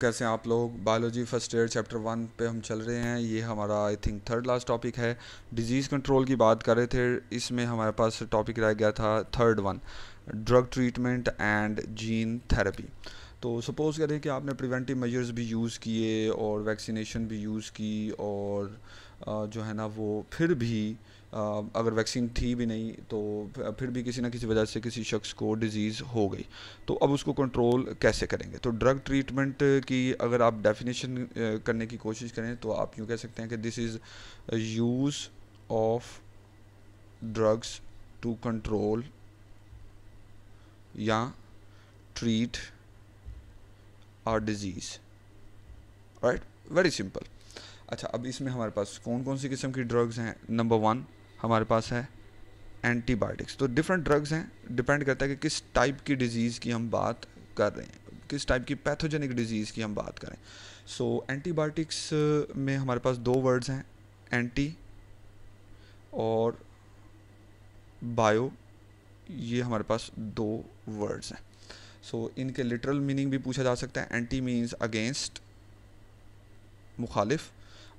कैसे हैं आप लोग। बायोलॉजी फर्स्ट ईयर चैप्टर 1 पे हम चल रहे हैं। ये हमारा I think third last topic है। डिजीज़ कंट्रोल की बात कर रहे थे। इसमें हमारे पास टॉपिक रह गया था third one, drug treatment and gene therapy. तो सपोज़ करें कि आपने प्रिवेंटिव मेजर्स भी यूज़ किए और वैक्सीनेशन भी यूज़ की और जो है ना वो फिर भी अगर वैक्सीन थी भी नहीं तो फिर भी किसी ना किसी वजह से किसी शख्स को डिज़ीज़ हो गई, तो अब उसको कंट्रोल कैसे करेंगे। तो ड्रग ट्रीटमेंट की अगर आप डेफिनेशन करने की कोशिश करें तो आप यूँ कह सकते हैं कि this is use of drugs to control या treat our diseases, right. Very simple. अच्छा, अब इसमें हमारे पास कौन कौन सी किस्म की ड्रग्स हैं। नंबर 1 हमारे पास है एंटीबायोटिक्स। तो डिफरेंट ड्रग्स हैं, डिपेंड करता है कि किस टाइप की डिज़ीज़ की हम बात कर रहे हैं, किस टाइप की पैथोजेनिक डिजीज़ की हम बात करें। सो एंटीबायोटिक्स में हमारे पास दो वर्ड्स हैं, एंटी और बायो। ये हमारे पास दो वर्ड्स हैं। सो इनके लिटरल मीनिंग भी पूछा जा सकता है। एंटी मीन्स अगेंस्ट, मुखालिफ,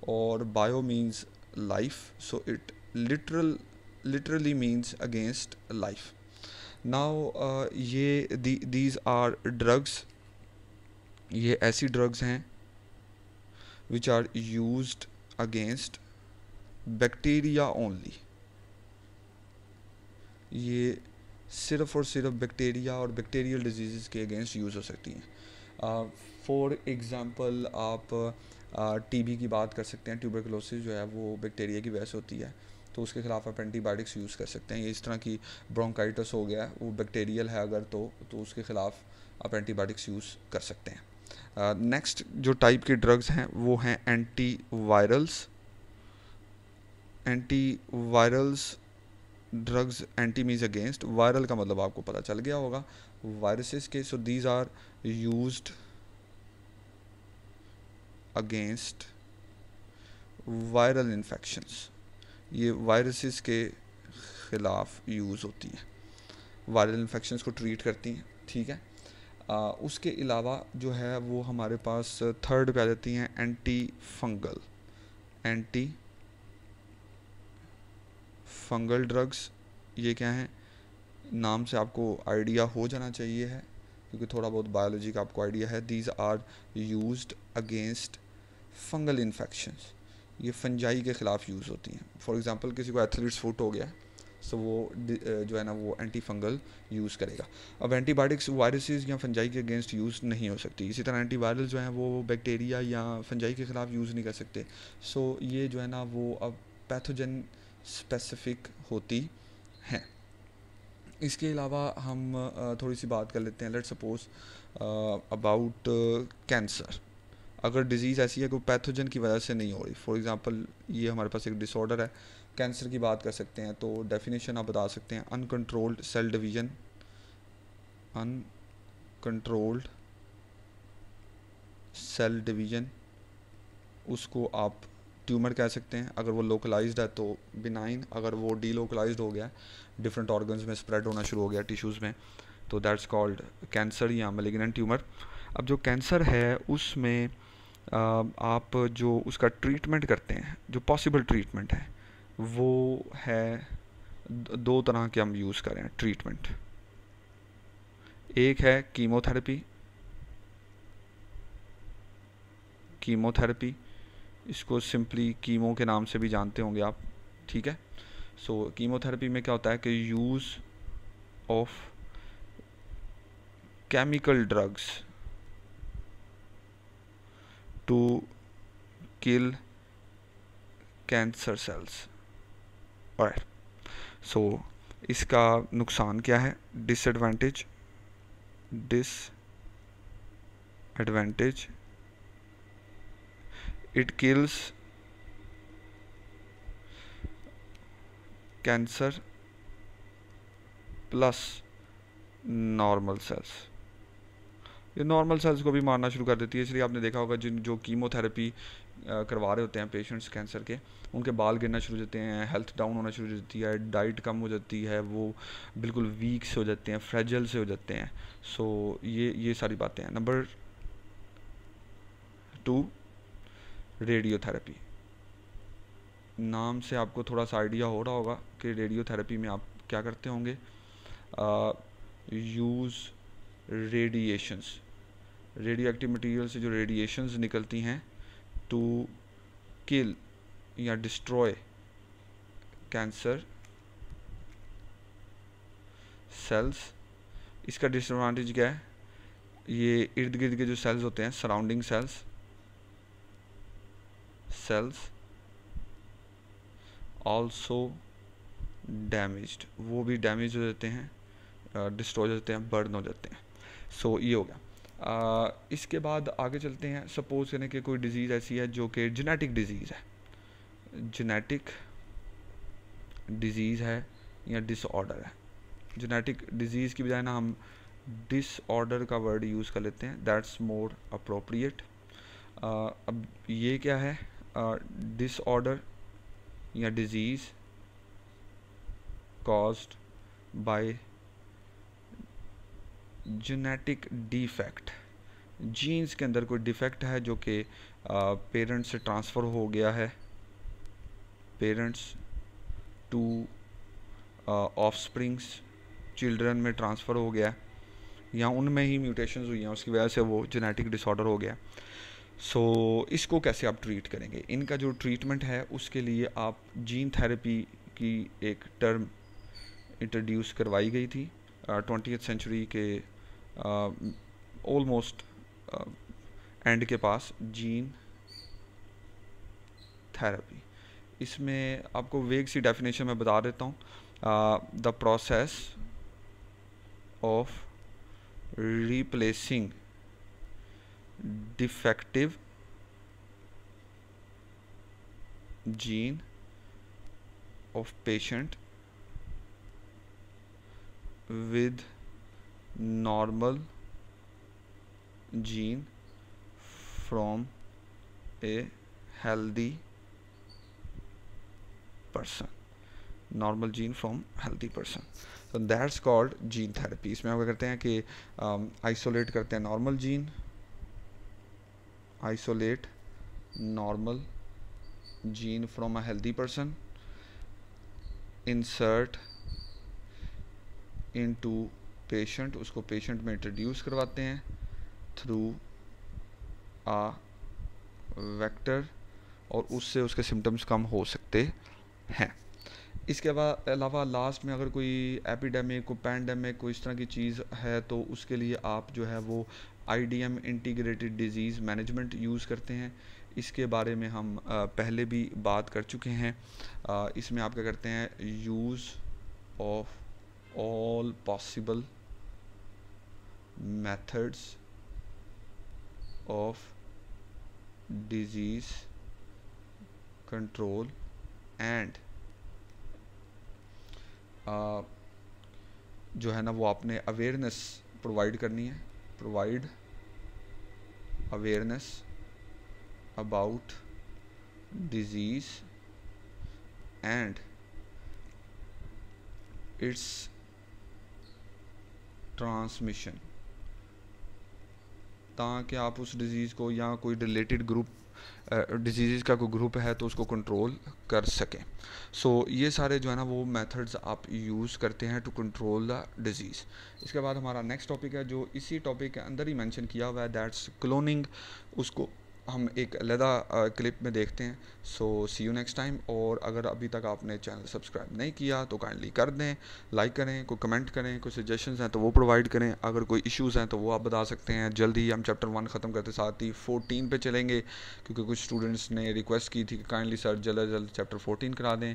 और bio means life. So it literally means against life. Now ये दीज आर ड्रग्स, ये ऐसी ड्रग्स हैं which are used against bacteria only. ये सिर्फ और सिर्फ बैक्टीरिया और बैक्टीरियल डिजीज़ के अगेंस्ट यूज़ हो सकती हैं। फॉर एग्ज़ाम्पल आप टीबी की बात कर सकते हैं। ट्यूबरकुलोसिस जो है वो बैक्टीरिया की वजह से होती है, तो उसके ख़िलाफ़ आप एंटीबायोटिक्स यूज़ कर सकते हैं। ये इस तरह की ब्रोंकाइटिस हो गया, वो बैक्टीरियल है अगर तो उसके ख़िलाफ़ आप एंटीबायोटिक्स यूज़ कर सकते हैं। नेक्स्ट जो टाइप के ड्रग्स हैं वो हैं anti virals. Anti virals drugs, anti means against, viral का मतलब आपको पता चल गया होगा, वायरसेस के। So these are used against viral infections. ये वायरसेस के ख़िलाफ़ यूज़ होती हैं, वायरल इन्फेक्शंस को ट्रीट करती हैं, ठीक है। उसके अलावा जो है वो हमारे पास थर्ड पे आ जाती हैं anti fungal. Anti fungal drugs ये क्या हैं, नाम से आपको आइडिया हो जाना चाहिए है, क्योंकि थोड़ा बहुत बायोलॉजी का आपको आइडिया है। These are used against fungal infections. ये फंजाई के ख़िलाफ़ यूज़ होती हैं। फॉर एग्जांपल किसी को एथलीट्स फुट हो गया, सो वो जो है ना वो एंटी फंगल यूज़ करेगा। अब एंटीबायोटिक्स वायरसेस या फंजाई के अगेंस्ट यूज़ नहीं हो सकती। इसी तरह एंटीवायरल जो हैं वो बैक्टीरिया या फंजाई के ख़िलाफ़ यूज़ नहीं कर सकते। सो ये जो है ना वो अब पैथोजन स्पेसिफिक होती हैं। इसके अलावा हम थोड़ी सी बात कर लेते हैं। Let's suppose about cancer. अगर डिज़ीज़ ऐसी है कि पैथोजन की वजह से नहीं हो रही, फॉर एग्जांपल ये हमारे पास एक डिसऑर्डर है, कैंसर की बात कर सकते हैं। तो डेफिनेशन आप बता सकते हैं, uncontrolled cell division. Uncontrolled cell division, उसको आप ट्यूमर कह सकते हैं। अगर वो लोकलाइज्ड है तो बिनाइन, अगर वो डीलोकलाइज्ड हो गया, डिफरेंट ऑर्गन्स में स्प्रेड होना शुरू हो गया, टिश्यूज़ में, तो दैट्स कॉल्ड कैंसर या मैलिग्नेंट ट्यूमर। अब जो कैंसर है उसमें आप जो उसका ट्रीटमेंट करते हैं, जो पॉसिबल ट्रीटमेंट है वो है दो तरह के हम यूज़ करें ट्रीटमेंट। एक है कीमोथेरेपी। कीमोथेरेपी, इसको सिंपली कीमो के नाम से भी जानते होंगे आप, ठीक है। सो कीमोथेरेपी में क्या होता है कि use of chemical drugs to kill cancer cells. और सो इसका नुकसान क्या है, disadvantage it kills cancer plus normal cells. ये नॉर्मल सेल्स को भी मारना शुरू कर देती है। इसलिए आपने देखा होगा जिन जो कीमोथेरेपी करवा रहे होते हैं पेशेंट्स कैंसर के, उनके बाल गिरना शुरू हो जाते हैं, हेल्थ डाउन होना शुरू हो जाती है, डाइट कम हो जाती है, वो बिल्कुल वीक से हो जाते हैं, फ्रेजल से हो जाते हैं। सो ये सारी बातें हैं। Number two radiotherapy. नाम से आपको थोड़ा सा आइडिया हो रहा होगा कि रेडियोथेरेपी में आप क्या करते होंगे। Use radiations, radio active material से जो रेडिएशंस निकलती हैं टू किल या डिस्ट्रॉय कैंसर सेल्स। इसका डिसएडवांटेज क्या है, ये इर्द गिर्द के जो सेल्स होते हैं, सराउंडिंग सेल्स ऑल्सो डैमेज्ड, वो भी डैमेज हो जाते हैं, डिस्ट्रॉय हो जाते हैं, बर्न हो जाते हैं। सो ये हो गया। इसके बाद आगे चलते हैं। सपोज करें कि कोई डिज़ीज़ ऐसी है जो कि जेनेटिक डिज़ीज़ है, जेनेटिक डिज़ीज़ है या डिसऑर्डर है। जेनेटिक डिज़ीज़ की बजाय ना हम डिसऑर्डर का वर्ड यूज़ कर लेते हैं, दैट्स मोर अप्रोप्रिएट। अब ये क्या है, डिसऑर्डर या disease caused by genetic defect. Genes के अंदर कोई डिफेक्ट है जो कि पेरेंट्स से ट्रांसफ़र हो गया है, पेरेंट्स टू ऑफस्प्रिंग्स, चिल्ड्रन में ट्रांसफ़र हो गया, या उनमें ही म्यूटेशंस हुई हैं, उसकी वजह से वो जेनेटिक डिसऑर्डर हो गया। सो इसको कैसे आप ट्रीट करेंगे, इनका जो ट्रीटमेंट है उसके लिए आप जीन थेरेपी की एक टर्म इंट्रोड्यूस करवाई गई थी 20th सेंचुरी के ऑलमोस्ट एंड के पास, जीन थेरेपी। इसमें आपको वेग सी डेफिनेशन मैं बता देता हूँ, the process of replacing defective gene of patient with normal gene from a healthy person, normal gene from healthy person, तो दैट्स कॉल्ड जीन थेरेपी। इसमें हम क्या करते हैं कि आइसोलेट करते हैं normal gene, isolate normal gene from a healthy person, insert into patient, उसको पेशेंट में इंट्रोड्यूस करवाते हैं थ्रू आ वेक्टर, और उससे उसके सिम्टम्स कम हो सकते हैं। इसके अलावा लास्ट में अगर कोई एपिडेमिक, कोई पैंडेमिक, कोई इस तरह की चीज़ है तो उसके लिए आप जो है वो IDM integrated disease management use करते हैं। इसके बारे में हम पहले भी बात कर चुके हैं। इसमें आप क्या करते हैं, use of all possible methods of disease control and जो है ना वो आपने अवेयरनेस प्रोवाइड करनी है, provide awareness about disease and it's transmission, ताकि आप उस डिज़ीज़ को या कोई रिलेटेड ग्रुप डिजीज़ का कोई ग्रुप है तो उसको कंट्रोल कर सकें। सो ये सारे जो है ना वो मेथड्स आप यूज़ करते हैं टू कंट्रोल द डिजीज़। इसके बाद हमारा नेक्स्ट टॉपिक है जो इसी टॉपिक के अंदर ही मेंशन किया हुआ है, दैट्स क्लोनिंग। उसको हम एक अलग क्लिप में देखते हैं। सो सी यू नेक्स्ट टाइम। और अगर अभी तक आपने चैनल सब्सक्राइब नहीं किया तो काइंडली कर दें, लाइक करें, कोई कमेंट करें, कोई सजेशंस हैं तो वो प्रोवाइड करें, अगर कोई इश्यूज़ हैं तो वो आप बता सकते हैं। जल्दी ही हम चैप्टर 1 ख़त्म करते साथ ही 14 पे चलेंगे, क्योंकि कुछ स्टूडेंट्स ने रिक्वेस्ट की थी कि काइंडली सर जल्द जल्द चैप्टर 14 करा दें।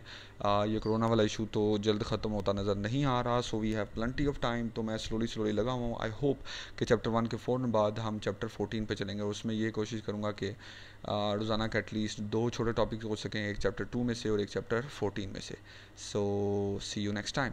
ये कोरोना वाला इशू तो जल्द ख़त्म होता नज़र नहीं आ रहा, so we have plenty of time. तो मैं स्लोली लगा हुआ हूँ। आई होप कि चैप्टर 1 के फ़ौरन बाद हम चैप्टर 14 पे चलेंगे, और उसमें ये कोशिश करूँगा कि रोज़ाना का एटलीस्ट 2 छोटे टॉपिक्स हो सकें, एक चैप्टर 2 में से और एक चैप्टर 14 में से। सो सी यू नेक्स्ट टाइम।